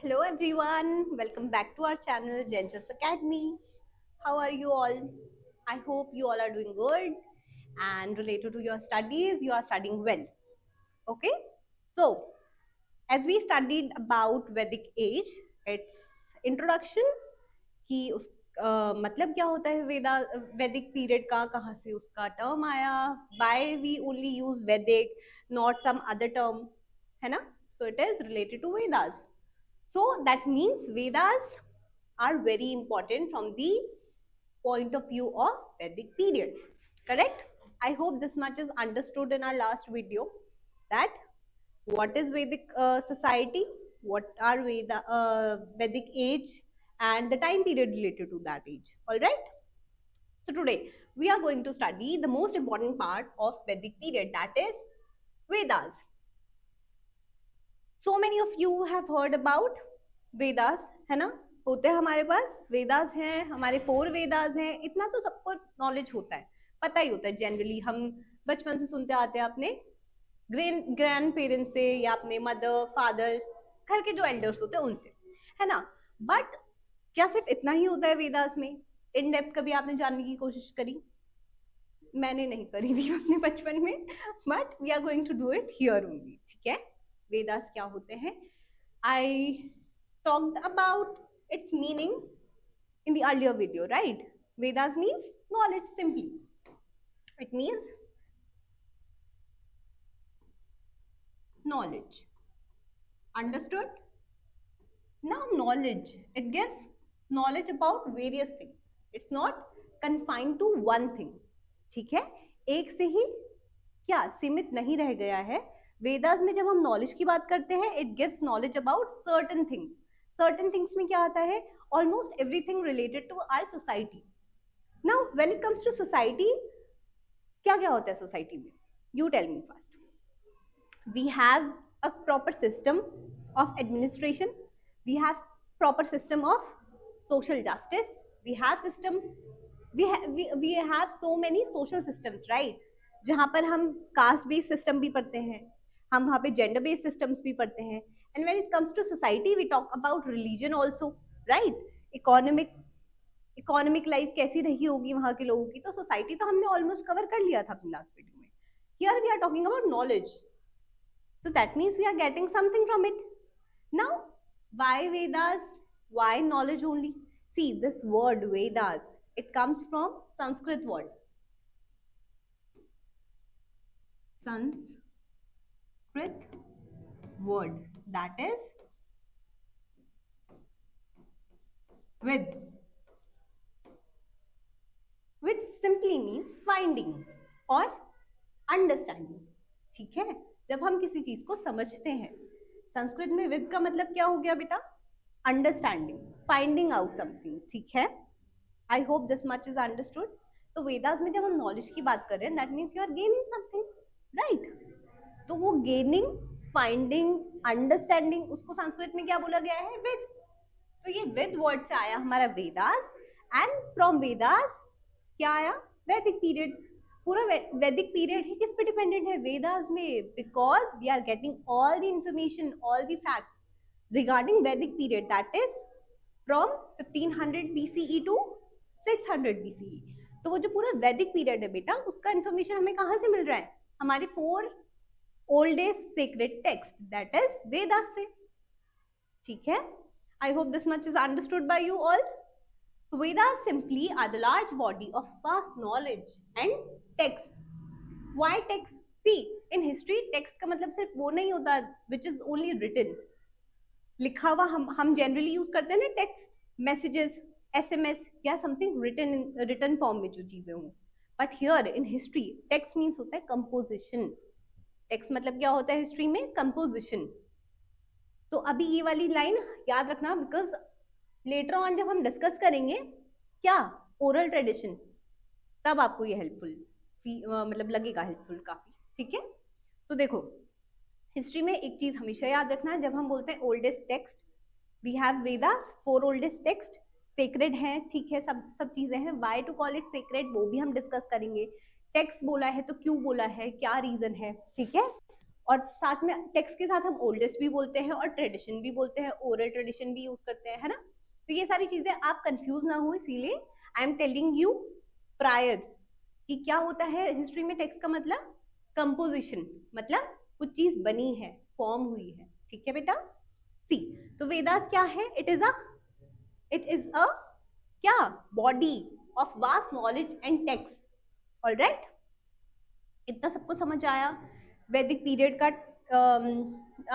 Hello everyone, welcome back to our channel Zenchers Academy. How are you all? I hope you all are doing good and related to your studies, you are studying well. Okay, so as we studied about Vedic age, its introduction कि उस मतलब क्या होता है वैदिक period का, कहाँ से उसका टर्म आया, by we only use Vedic not some other term, है ना. So it is related to Vedas. So that means Vedas are very important from the point of view of Vedic period. Correct? I hope this much is understood in our last video, that what is Vedic society, what are Vedic age, and the time period related to that age. All right. So today we are going to study the most important part of Vedic period, that is Vedas. So many of you have heard about Vedas, है ना. होते हैं हमारे पास वेदास हैं, हमारे 4 वेदास हैं. इतना तो सबको नॉलेज होता है, पता ही होता है. जनरली हम बचपन से सुनते आते हैं अपने ग्रैंड पेरेंट्स से या अपने मदर फादर, घर के जो एल्डर्स होते हैं उनसे, है ना. बट क्या सिर्फ इतना ही होता है वेदास में? इन डेप्थ कभी आपने जानने की कोशिश करी? मैंने नहीं करी थी अपने बचपन में, but we are going to do it here only. ठीक है. वेदास क्या होते हैं? आई talked about its meaning in the earlier video, right? Vedas means knowledge simply. It means knowledge. Understood? Now knowledge, it gives knowledge about various things. It's not confined to one thing. ठीक है. एक से ही क्या सीमित नहीं रह गया है. वेदास में जब हम नॉलेज की बात करते हैं, it gives knowledge about certain things. Certain things में क्या आता है? Almost everything related to our society. Now when it comes to society, क्या क्या होता है सोसाइटी में? You tell me first. We have a proper system of administration, we have proper system of social justice, we have system, we have so many social systems, right? जहाँ पर हम caste based system भी पढ़ते हैं, हम वहाँ पे gender based systems भी पढ़ते हैं. And when it comes to society we talk about religion also, right? Economic life कैसी रही होगी वहाँ के लोगों की. तो सोसाइटी तो हमने ऑलमोस्ट कवर कर लिया था अपनी लास्ट वीडियो में. Here we are talking about knowledge, so that means we are getting something from it. Now why Vedas, why knowledge only? See, this word Vedas, it comes from Sanskrit word. Sanskrit word, that is with, which simply means finding or understanding. ठीक है. जब हम किसी चीज को समझते हैं, संस्कृत में विद का मतलब क्या हो गया बेटा? Understanding, finding out something. ठीक है. I hope this much is understood. तो वेदास में जब हम नॉलेज की बात कर रहे हैं, that means you are gaining something, right? तो वो गेनिंग, फाइंडिंग, अंडरस्टैंडिंग, उसको संस्कृत में क्या बोला गया है? विद. तो ये विद वर्ड से आया हमारा वेदास. एंड फ्रॉम वेदास क्या आया? वैदिक पीरियड. पूरा वैदिक पीरियड है किस पे डिपेंडेंट है? वेदास में. Because we are getting all the information, all the facts regarding Vedic period, that is from 1500 BCE to 600 BCE. तो वो जो पूरा वैदिक पीरियड है बेटा, उसका इंफॉर्मेशन हमें कहाँ से मिल रहा है? हमारे 4 oldest sacred text, that is Vedas से. ठीक है. I hope this much is understood by you all. Vedas simply are the large body of vast knowledge and text. Why text? See, in history text का मतलब सिर्फ वो नहीं होता which is only written, लिखा हुआ. हम जनरली यूज करते हैं ना टेक्स्ट, मैसेजेस, SMS या समथिंग रिटन फॉर्म में जो चीजें हों. But here in history text means होता है कंपोजिशन. टेक्स्ट मतलब क्या होता है हिस्ट्री में? कंपोजिशन. तो अभी ये वाली लाइन याद रखना, बिकॉज लेटर ऑन जब हम डिस्कस करेंगे क्या ओरल ट्रेडिशन, तब आपको ये हेल्पफुल मतलब लगेगा, हेल्पफुल काफी. ठीक है. तो देखो, हिस्ट्री में एक चीज हमेशा याद रखना है, जब हम बोलते हैं oldest text, we have Vedas, 4 oldest text, sacred हैं. ठीक है. सब चीजें हैं. Why to call it sacred वो भी हम डिस्कस करेंगे. टेक्स्ट बोला है तो क्यों बोला है, क्या रीजन है. ठीक है. और साथ में टेक्स्ट के साथ हम ओल्डेस्ट भी बोलते हैं और ट्रेडिशन भी बोलते हैं, ओरल ट्रेडिशन भी यूज करते हैं, है ना। तो ये सारी चीजें आप कंफ्यूज ना हो, इसीलिए I am telling you prior कि क्या होता है हिस्ट्री में। टेक्स्ट का मतलब कंपोजिशन, मतलब कुछ चीज बनी है, फॉर्म हुई है, ठीक है बेटा। सी, तो वेदास क्या है? इट इज अ क्या, body of vast knowledge and text. Alright, इतना सबको समझ आया? वैदिक पीरियड का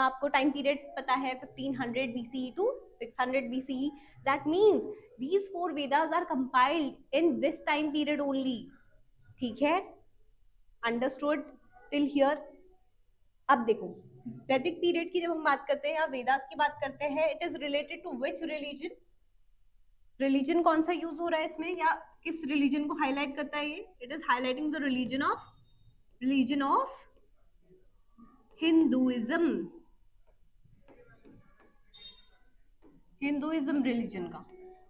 आपको टाइम पीरियड पता है, 1500 BCE to 600 BCE. That means these four Vedas are compiled in this time period only. ठीक है, अंडरस्टूड टिल हियर? अब देखो, वैदिक पीरियड की जब हम बात करते हैं या वेदास की बात करते हैं, it is related to which religion? Religion कौन सा यूज हो रहा है इसमें, या किस रिलीजन को हाईलाइट करता है ये? It is highlighting the religion of Hinduism, Hinduism religion का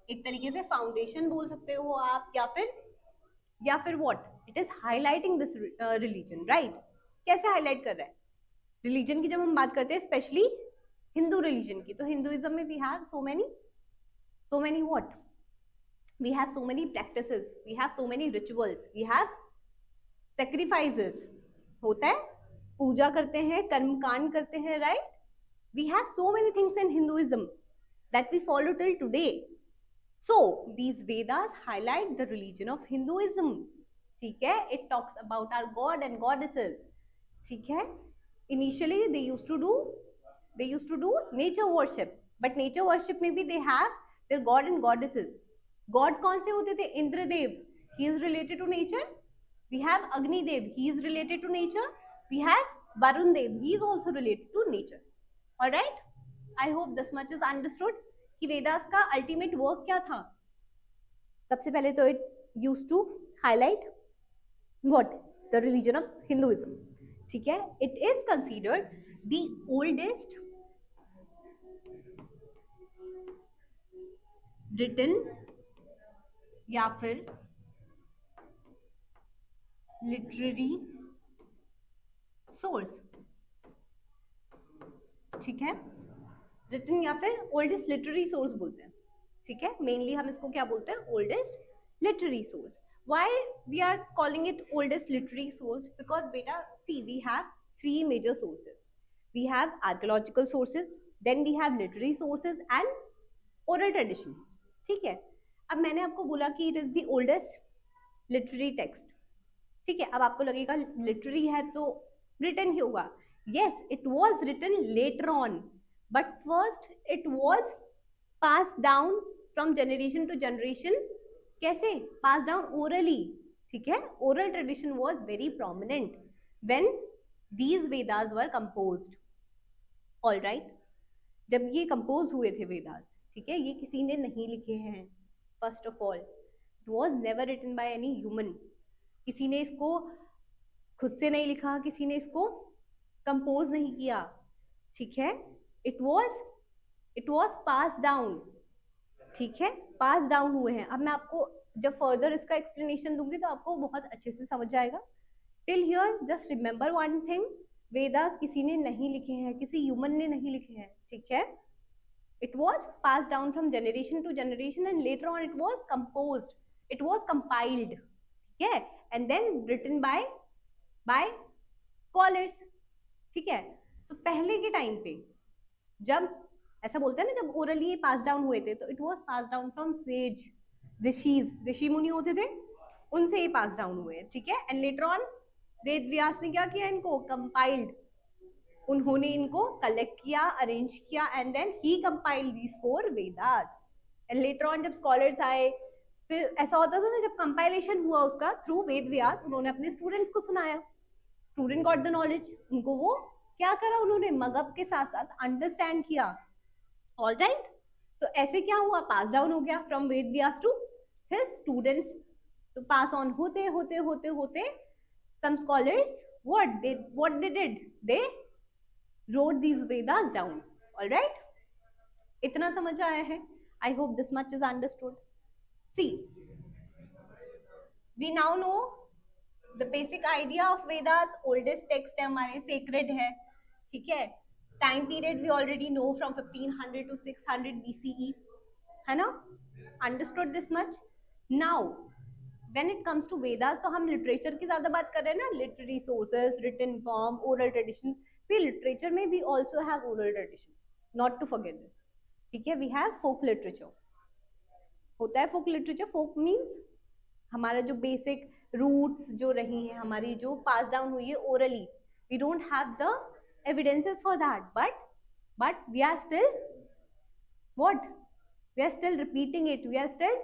एक तरीके से फाउंडेशन बोल सकते हो आप, या फिर what, it is highlighting this religion, right. कैसे हाईलाइट कर रहा है रिलीजन की? जब हम बात करते हैं स्पेशली हिंदू रिलीजन की, तो हिंदुइज्म में we have so many what, we have so many practices, we have so many rituals, we have sacrifices, होता है, पूजा करते हैं, कर्मकांड करते हैं, right. We have so many things in Hinduism that we follow till today. So these Vedas highlight the religion of Hinduism. ठीक है, it talks about our god and goddesses. ठीक है, initially they used to do nature worship, but nature worship में भी they have their god and goddesses. God कौन से होते थे? Indradev, he is related to nature. We have Agni Dev, he is related to nature. We have Varun Dev, he is also related to nature. All right, I hope this much is understood कि वेदास का ultimate work क्या था। सबसे पहले तो it use to highlight what, the religion of Hinduism. ठीक है, it is considered the oldest written या फिर लिटरेरी सोर्स। ठीक है, रिटन या फिर ओल्डेस्ट लिटरेरी सोर्स बोलते हैं। ठीक है, मेनली हम इसको क्या बोलते हैं? Oldest literary source. Why we are calling it oldest literary source? Because बेटा see, we have three major sources. We have archaeological sources, then we have literary sources and oral traditions. ठीक है, अब मैंने आपको बोला कि it is the oldest literary text. ठीक है, अब आपको लगेगा लिटरेरी है तो रिटन ही होगा। yes, it was written later on, but first it was passed down from generation to generation. कैसे? passed down orally. ठीक है, oral tradition was very prominent when these Vedas were composed. all right, जब ये compose हुए थे वेदास, ठीक है, ये किसी ने नहीं लिखे हैं। First of all, it was never written by any human. किसी ने इसको खुद से नहीं लिखा, किसी ने इसको कंपोज नहीं किया। ठीक है, इट वॉज पास डाउन। ठीक है, पास डाउन हुए हैं। अब मैं आपको जब फर्दर इसका एक्सप्लेनेशन दूंगी तो आपको बहुत अच्छे से समझ जाएगा। Till here just remember one thing, Vedas किसी ने नहीं लिखे हैं, किसी ह्यूमन ने नहीं लिखे हैं। ठीक है, it was passed down from generation to generation and later on it was composed, it was compiled, yeah, and then written by scholars. ठीक है, तो पहले के टाइम पे जब ऐसा बोलते हैं ना, जब ओरली पास डाउन हुए थे तो it was pass down from sages, ऋषि मुनि होते थे, उनसे ये पास डाउन हुए। ठीक है, and later on Ved Vyas ने क्या किया? इनको कंपाइल्ड, उन्होंने इनको कलेक्ट किया, अरेंज किया, एंड देन ही compiled these four Vedas. And later on जब स्कॉलर्स आए, फिर ऐसा होता था ना, जब कंपाइलेशन हुआ उसका थ्रू वेद व्यास, उन्होंने अपने स्टूडेंट्स को सुनाया, स्टूडेंट गॉट द नॉलेज, उनको वो क्या करा, उन्होंने मगअप के साथ साथ अंडरस्टैंड किया। ऑल राइट, तो ऐसे क्या हुआ? पास डाउन हो गया from Ved Vyas to his students. तो पास ऑन होते होते होते होते some scholars what they did, they wrote these Vedas down. All right, इतना समझ आया है? I hope this much is understood. See, we now know the basic idea of Vedas. oldest text है हमारे, sacred है, ठीक है। Time period we already know from 1500 to 600 BCE, है ना। Understood this much. Now when it comes to Vedas, तो हम literature की ज्यादा बात कर रहे हैं ना, literary sources, written form, oral tradition. फिर लिटरेचर में we also have oral tradition, not to forget this. ठीक है, वी हैव फोक लिटरेचर, होता है फोक लिटरेचर। फोक मीन्स हमारा जो बेसिक रूट्स जो रही हैं हमारी, जो पास डाउन हुई है orally, we don't have the evidences for that, but we are still what, we are still repeating it, we are still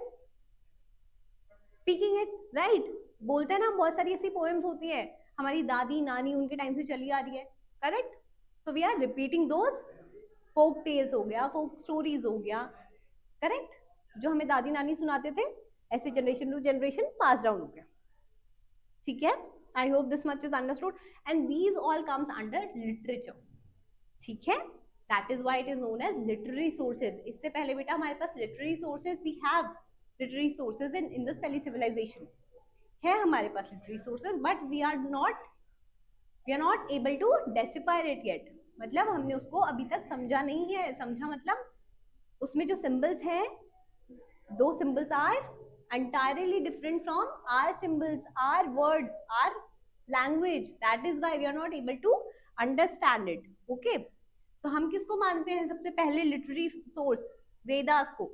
speaking it, right. बोलते हैं ना, बहुत सारी ऐसी पोएम्स होती है हमारी दादी नानी उनके टाइम से चली आ रही है, correct. So we are repeating those folk tales हो गया, फोक स्टोरीज हो गया, करेक्ट, जो हमें दादी नानी सुनाते थे, ऐसे generation to generation pass down हो गया। ठीक है, I hope this much is understood, and these all comes under literature. ठीक है, that is why it is known as literary sources. इससे पहले बेटा हमारे पास literary sources, we have literary sources in Indus valley civilisation, है हमारे पास literary sources, but we are not able to decipher it yet, मतलब हमने उसको अभी तक समझा नहीं है। समझा मतलब उसमें जो सिंबल्स हैं, those symbols are entirely different from our symbols, our words, our language. That is why we are not able to understand it. Okay, तो हम किसको मानते हैं सबसे पहले लिटरेरी सोर्स? वेदास को।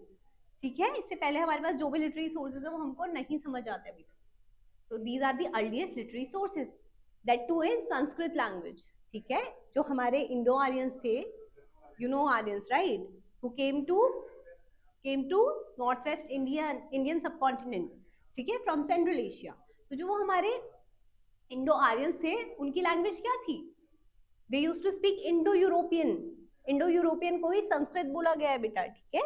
ठीक है, इससे पहले हमारे पास जो भी लिटरेरी सोर्सेज है वो हमको नहीं समझ आते अभी तक। तो these are the earliest literary sources, that too in Sanskrit language. ठीक है, जो हमारे इंडो आर्यंस थे, you know Aryans right, who came to north west Indian subcontinent, ठीक है, फ्रॉम सेंट्रल एशिया। तो जो वो हमारे इंडो आर्यंस थे, उनकी लैंग्वेज क्या थी? They used to speak Indo European. Indo European को ही संस्कृत बोला गया है बेटा, ठीक है।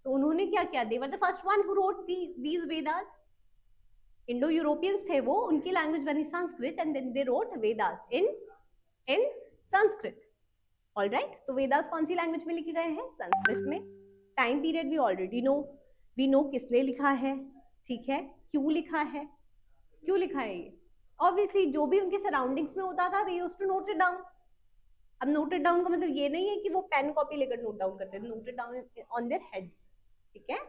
तो उन्होंने क्या किया? They were the first one who wrote these Vedas. Indo Europeans थे वो, उनकी लैंग्वेज बनी Sanskrit, and then they wrote Vedas in Sanskrit. Alright, तो वेदास कौन सी लैंग्वेज में लिखे गए हैं? संस्कृत में। Time period we already know, we know किसने लिखा है, ठीक है, क्यों लिखा है, क्यों लिखा है ये? ऑब्वियसली जो भी उनके सराउंडिंग्स में होता था, they used to note it down. अब नोट इट डाउन का मतलब ये नहीं है कि वो पेन कॉपी लेकर नोट डाउन करते थे, note it down on their heads, ठीक है।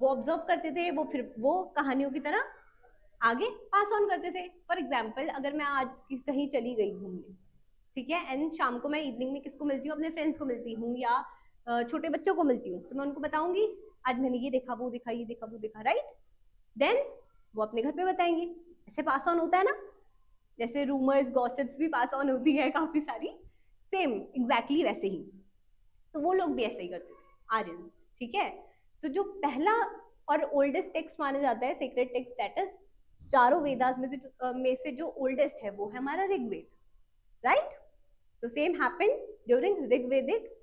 वो ऑब्जर्व करते थे, वो फिर वो कहानियों की तरह आगे पास ऑन करते थे। फॉर एग्जाम्पल, अगर मैं आज कहीं चली गई घूमने, ठीक है, एंड शाम को मैं इवनिंग में किसको मिलती हूँ? अपने फ्रेंड्स को मिलती हूँ, या छोटे बच्चों को मिलती हूँ, तो मैं उनको बताऊंगी आज मैंने ये देखा, वो देखा, ये देखा, वो देखा, राइट। देन वो अपने घर पे बताएंगे। ऐसे पास ऑन होता है ना, जैसे रूमर्स गॉसिप्स भी पास ऑन होती है काफी सारी, सेम एग्जैक्टली वैसे ही। तो वो लोग भी ऐसे ही करते थे आर्यन, ठीक है। तो जो पहला और ओल्डेस्ट टेक्स्ट माना जाता है, सेक्रेड टेक्स्ट, दैट इज चारों वेदास में से जो ओल्डेस्ट है वो है हमारा ऋग्वेद, राइट। तो सेम हैपेंड ड्यूरिंग ऋग्वेदिक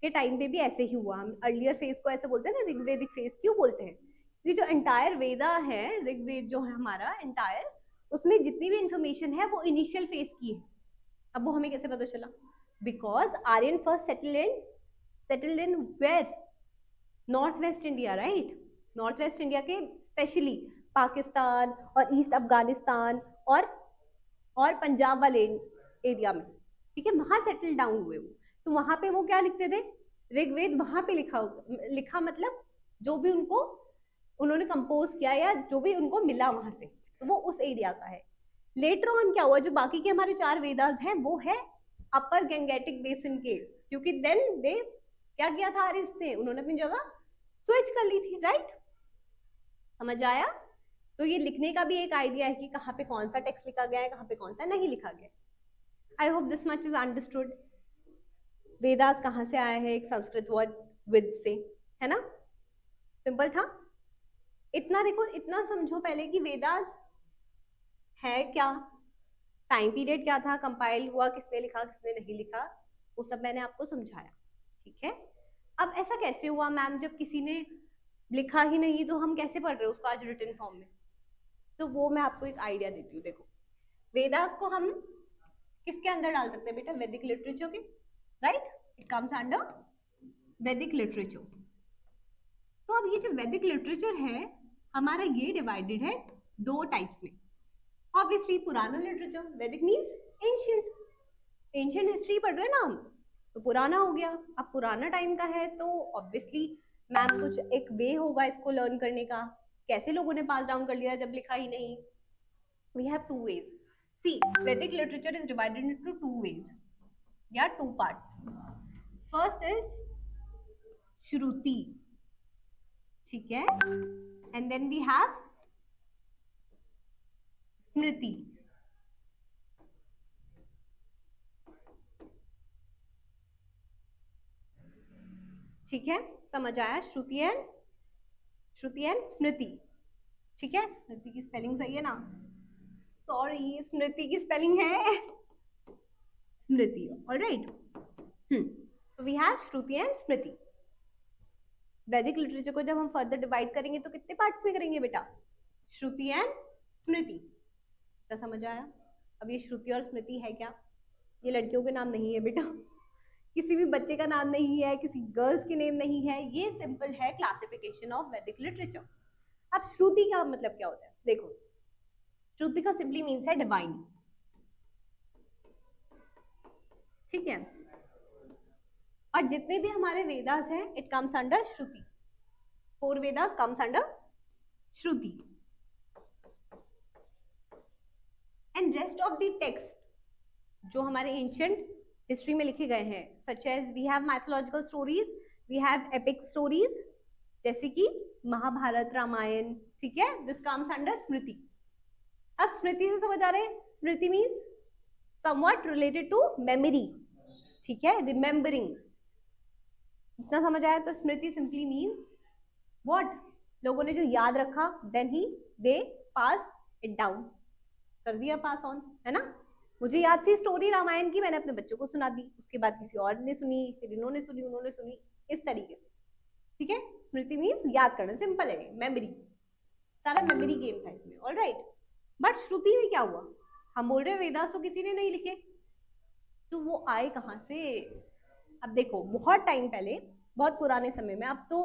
के टाइम पे भी ऐसे ही हुआ। हम अर्लियर फेज को ऐसे बोलते हैं ना, ऋग्वेदिक फेज क्यों बोलते हैं? क्योंकि जो एंटायर वेदा है, ऋग्वेद जो है हमारा एंटायर, उसमें जितनी भी इंफॉर्मेशन है वो इनिशियल फेज की है। अब वो हमें कैसे पता चला? Because Aryan first settled in where? North west India, right. North west India के स्पेशली पाकिस्तान और ईस्ट अफगानिस्तान और पंजाब वाले एरिया में, ठीक है, वहां सेटल डाउन हुए वो। तो वहां पे वो क्या लिखते थे? ऋग्वेद वहां पे लिखा मतलब जो भी उन्होंने कंपोज किया या जो भी उनको मिला वहां से, तो वो उस एरिया का है। लेटर ऑन क्या हुआ, जो बाकी के हमारे 4 वेदास हैं वो है अपर गंगेटिक बेसिन के, क्योंकि देन दे क्या किया था आर्यंस ने? उन्होंने अपनी जगह स्विच कर ली थी, राइट। समझ आया? तो ये लिखने का भी एक आइडिया है कि कहाँ पे कौन सा टेक्स्ट लिखा गया है, कहाँ पे कौन सा नहीं लिखा गया। आई hope this much is understood. Vedas कहाँ से आया है? एक संस्कृत वर्ड विद से, है ना। सिंपल था इतना। देखो, इतना समझो पहले कि वेदास है क्या, टाइम पीरियड क्या था, कंपाइल हुआ, किसने लिखा, किसने नहीं लिखा, वो सब मैंने आपको समझाया, ठीक है। अब ऐसा कैसे हुआ मैम, जब किसी ने लिखा ही नहीं तो हम कैसे पढ़ रहे हैं उसको आज रिटन फॉर्म में? तो वो मैं आपको एक आइडिया देती हूँ। देखो, वेदास को हम किसके अंदर डाल सकते हैं बेटा? वैदिक लिटरेचर के, राइट। इट कम्स अंडर वैदिक लिटरेचर। तो अब ये जो वैदिक लिटरेचर है हमारा, ये डिवाइडेड है 2 टाइप्स में। ऑब्वियसली पुराना लिटरेचर, वैदिक मीन्स एंशिएंट, एंशियंट हिस्ट्री पढ़ रहे हैं ना हम, तो पुराना हो गया। अब पुराना टाइम का है तो ऑब्वियसली मैम कुछ एक वे होगा इसको लर्न करने का। कैसे लोगों ने पास डाउन कर लिया जब लिखा ही नहीं। We have two ways. See, Vedic literature is divided into two ways या two parts. First is Shruti, ठीक है, and then we have Smriti. ठीक है, समझ आया? श्रुति एंड स्मृति। ठीक है, स्मृति की स्पेलिंग सही है ना? सॉरी, स्मृति की स्पेलिंग है स्मृति। ऑलराइट, तो वी हैव श्रुति एंड स्मृति। वैदिक लिटरेचर को जब हम फर्दर डिवाइड करेंगे तो कितने पार्ट्स में करेंगे बेटा? श्रुति एंड स्मृति। तो समझ आया? अब ये श्रुति और स्मृति है क्या? ये लड़कियों के नाम नहीं है बेटा, किसी भी बच्चे का नाम नहीं है, किसी गर्ल्स के नेम नहीं है, ये सिंपल है क्लासिफिकेशन ऑफ वैदिक लिटरेचर। अब श्रुति का मतलब क्या होता है? देखो, श्रुति का सिंपली मीन्स है डिवाइन, ठीक है, और जितने भी हमारे वेदास हैं it comes under Shruti. 4 Vedas comes under Shruti. And rest of the text जो हमारे एंशिएंट हिस्ट्री में लिखे गए हैं, such as we have mythological stories, we have epic stories, जैसे कि महाभारत, रामायण, ठीक है, दिस कम्स अंडर स्मृति। अब स्मृति से समझ आ रहे हैं? Smriti means somewhat related to memory, ठीक है, रिमेम्बरिंग। इतना समझ आया? तो स्मृति सिंपली मीन्स व्हाट? लोगों ने जो याद रखा, देन ही दे पास इट डाउन, कर दिया पास ऑन, है ना? मुझे याद थी स्टोरी रामायण की, मैंने अपने बच्चों को सुना दी, उसके बाद किसी और ने सुनी, फिर इन्होंने सुनी, उन्होंने सुनी, इस तरीके से, ठीक है। स्मृति मीन्स याद करना, सिंपल है, मेमोरी, सारा मेमोरी गेम था इसमें। ऑलराइट, बट श्रुति में क्या हुआ? हम बोल रहे हैं वेदास तो किसी ने नहीं लिखे, तो वो आए कहाँ से? अब देखो, बहुत टाइम पहले, बहुत पुराने समय में, अब तो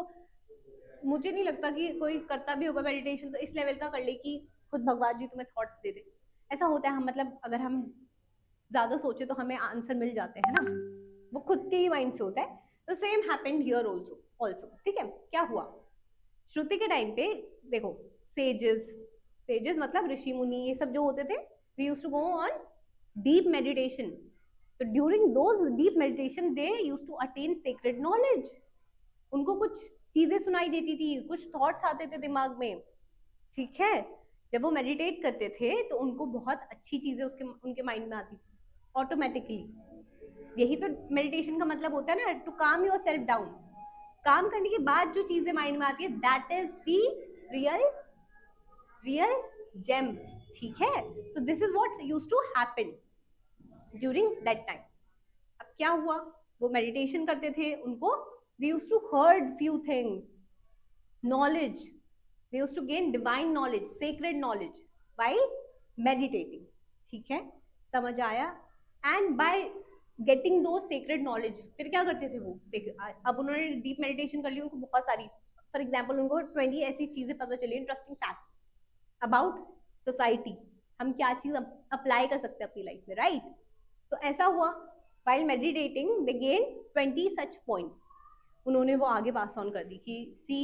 मुझे नहीं लगता कि कोई करता भी होगा मेडिटेशन तो इस लेवल का कर ले कि खुद भगवान जी तुम्हें थॉट्स दे दे। ऐसा होता है, हम मतलब अगर हम ज्यादा सोचे तो हमें आंसर मिल जाते हैं ना, वो खुद के ही माइंड से होता है। तो सेम हैपेंड हियर ऑल्सो, ठीक है। क्या हुआ? श्रुति के टाइम पे देखो, सेजेस मतलब ऋषि मुनि, ये सब जो होते थे, we used to go on deep meditation. तो during those deep meditation they used to attain sacred knowledge. उनको कुछ चीजें सुनाई देती थी, कुछ थॉट्स आते थे दिमाग में, ठीक है। जब वो मेडिटेट करते थे तो उनको बहुत अच्छी चीजें उनके माइंड में आती थी ऑटोमेटिकली। यही तो मेडिटेशन का मतलब होता है ना, टू काम योर सेल्फ डाउन। काम करने के बाद जो चीजें माइंड में आती है, that is the real gem, ठीक है। So this is what used to happen during that time. अब क्या हुआ? वो मेडिटेशन करते थे, उनको we used to heard few things, knowledge, we used to gain divine knowledge, sacred knowledge while meditating, ठीक है, समझ आया? and by getting those sacred knowledge, फिर क्या करते थे वो? अब उन्होंने डीप मेडिटेशन कर ली, उनको बहुत सारी, फॉर एग्जाम्पल उनको 20 ऐसी चीजें पता चली, इंटरेस्टिंग फैक्ट अबाउट सोसाइटी, हम क्या चीज अप्लाई कर सकते हैं अपनी लाइफ में, राइट? तो ऐसा हुआ, while meditating they gain 20 such points, उन्होंने वो आगे पास ऑन कर दी कि सी,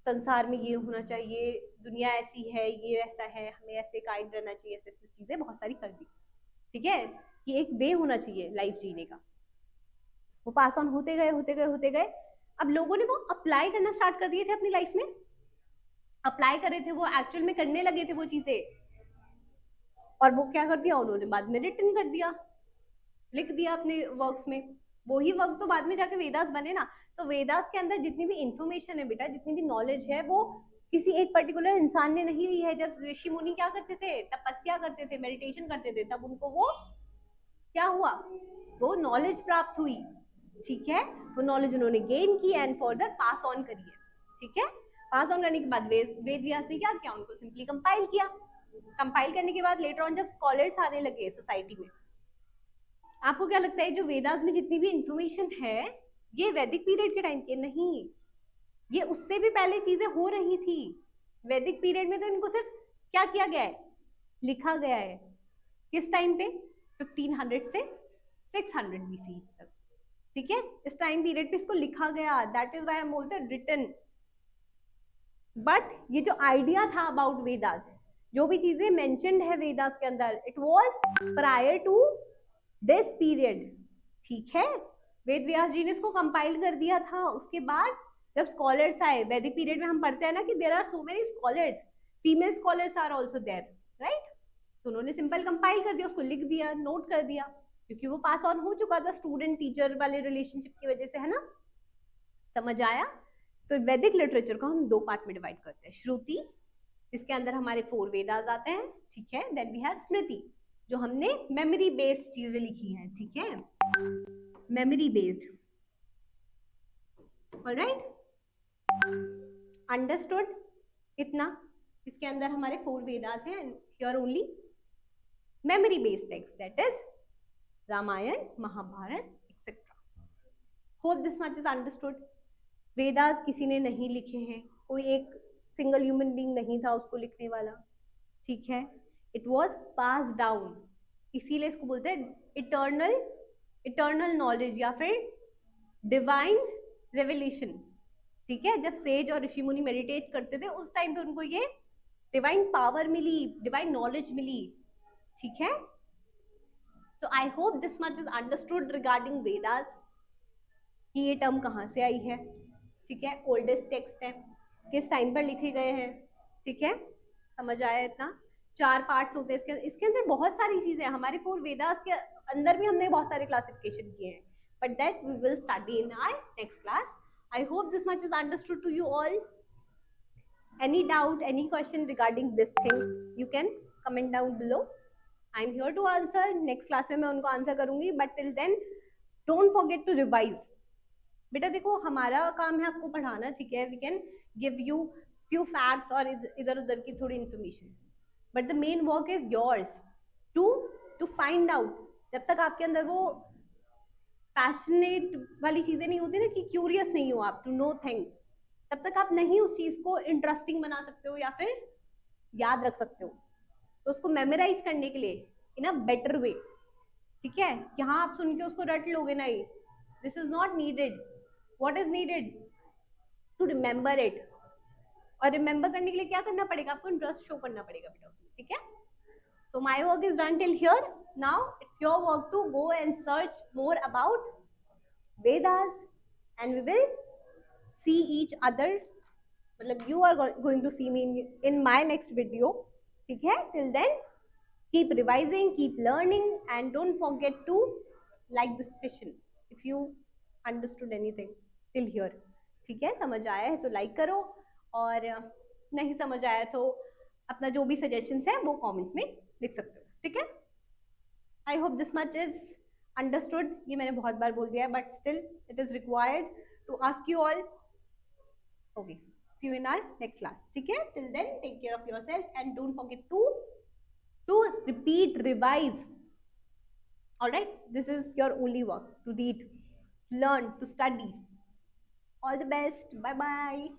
संसार में ये होना चाहिए, दुनिया ऐसी है, ये ऐसा है, हमें ऐसे काइंड रहना चाहिए, ऐसी ऐसी चीजें बहुत सारी कर दी, ठीक है, कि एक वे होना चाहिए लाइफ जीने का। वो पास ऑन होते गए। अब लोगों ने वो अप्लाई करना स्टार्ट कर दिए थे अपनी लाइफ में, अप्लाई कर रहे थे, वो एक्चुअल में करने लगे थे वो चीजें, और वो क्या कर दिया उन्होंने? बाद में रिटन कर दिया, लिख दिया अपने वर्क्स में। वही वर्क तो बाद में जाके वेदास बने ना। तो वेदास के अंदर जितनी भी इंफॉर्मेशन है बेटा, जितनी भी नॉलेज है, वो किसी एक पर्टिकुलर इंसान ने नहीं ली है। जब ऋषि मुनि क्या करते थे? तपस्या करते थे, मेडिटेशन करते थे, तब उनको वो क्या हुआ? वो नॉलेज प्राप्त हुई, ठीक है। वो नॉलेज उन्होंने गेन की एंड फर्दर पास ऑन करी है, ठीक है। पास ऑन करने के बाद वेद व्यास ने क्या किया? उनको सिंपली कंपाइल किया। कंपाइल करने के बाद लेटर ऑन जब स्कॉलर्स आने लगे सोसाइटी में, आपको क्या लगता है जो वेदास में जितनी भी इंफॉर्मेशन है, ये वैदिक पीरियड के टाइम के नहीं, ये उससे भी पहले चीजें हो रही थी। वैदिक पीरियड में तो इनको सिर्फ क्या किया गया है? लिखा गया है। किस टाइम पे? 1500 से 600 BC तक, ठीक है, इस टाइम पीरियड पे इसको लिखा गया, दैट इज व्हाई हम बोलते हैं रिटन। बट ये जो आइडिया था अबाउट वेदास, जो भी चीजें मेंशन्ड है वेदास के अंदर, it was prior to this period, ठीक है। वेद व्यास जी ने इसको कंपाइल कर दिया था, उसके बाद जब स्कॉलर्स आए, वैदिक पीरियड में हम पढ़ते हैं ना कि there are so many scholars, female scholars are also there, right. तो उन्होंने सिंपल कंपाइल कर दिया, उसको लिख दिया, नोट कर दिया, क्योंकि वो पास ऑन हो चुका था स्टूडेंट टीचर वाले रिलेशनशिप की वजह से, है ना। समझ आया। तो वैदिक लिटरेचर को हम दो पार्ट में डिवाइड करते हैं, श्रुति जिसके अंदर हमारे 4 वेदास आते हैं, ठीक है, देन वी हैव स्मृति जो हमने मेमोरी बेस्ड चीजें लिखी हैं, ठीक है, मेमोरी बेस्ड, ऑलराइट, अंडरस्टूड इतना। इसके अंदर हमारे 4 वेदास हैं, here only memory based text, that is Ramayana, Mahabharata etcetera. Hope this much is understood. Vedas किसी ने नहीं लिखे हैं, कोई एक सिंगल ह्यूमन बीइंग नहीं था उसको लिखने वाला, ठीक है, इट वाज पास डाउन, इसीलिए इसको बोलते हैं इटर्नल, इटर्नल नॉलेज या फिर डिवाइन रेवलेशन, ठीक है। जब सेज और ऋषि मुनि मेडिटेट करते थे उस टाइम पे उनको ये डिवाइन पावर मिली, डिवाइन नॉलेज मिली, ठीक है। So I hope this much is understood regarding Vedas, कि ये टर्म कहाँ से आई है, ठीक है, ओल्डेस्ट टेक्स्ट है, किस टाइम पर लिखे गए हैं, ठीक है, समझ आया इतना। 4 पार्ट्स होते हैं इसके अंदर बहुत सारी चीजें हैं, हमारे 4 वेदास के अंदर भी हमने बहुत सारे क्लासिफिकेशन किए हैं, but that we will study in our next class. I hope this much is understood to you all. any doubt, any question regarding this thing, you can comment down below. I am here to answer, next class में मैं उनको answer करूंगी, but till then don't forget to revise. बेटा देखो हमारा काम है आपको पढ़ाना, ठीक है, we can give you few facts और इधर उधर की थोड़ी information, but the main work is yours to find out. जब तक आपके अंदर वो पैशनेट वाली चीजें नहीं होती ना, कि क्यूरियस नहीं हो आप टू नो थिंग्स, तब तक आप नहीं उस चीज को इंटरेस्टिंग बना सकते हो या फिर याद रख सकते हो। तो उसको मेमोराइज करने के लिए इन अ बेटर वे, ठीक है, यहाँ आप सुन के उसको रट लोगे नहीं, this is not needed. What is needed to remember it, और रिमेम्बर करने के लिए क्या करना पड़ेगा, आपको इंटरेस्ट शो करना पड़ेगा बेटा उसमें, ठीक है। So my work is done till here, now it's your work to go and search more about Vedas and we will see each other, मतलब you are going to see me in my next video, ठीक है। till then keep revising, keep learning and don't forget to like this session if you understood anything till here, ठीक है। समझ आया है तो like करो, और नहीं समझ आया तो अपना जो भी सजेशंस है वो कमेंट में लिख सकते हो, ठीक है। I hope this much is understood. ये मैंने बहुत बार बोल दिया है, but still it is required to ask you all. Okay, see you in our next class, ठीक है। till then take care of yourself and don't forget to repeat, revise, all right, this is your only work, to read, learn, to study. All the best, bye bye.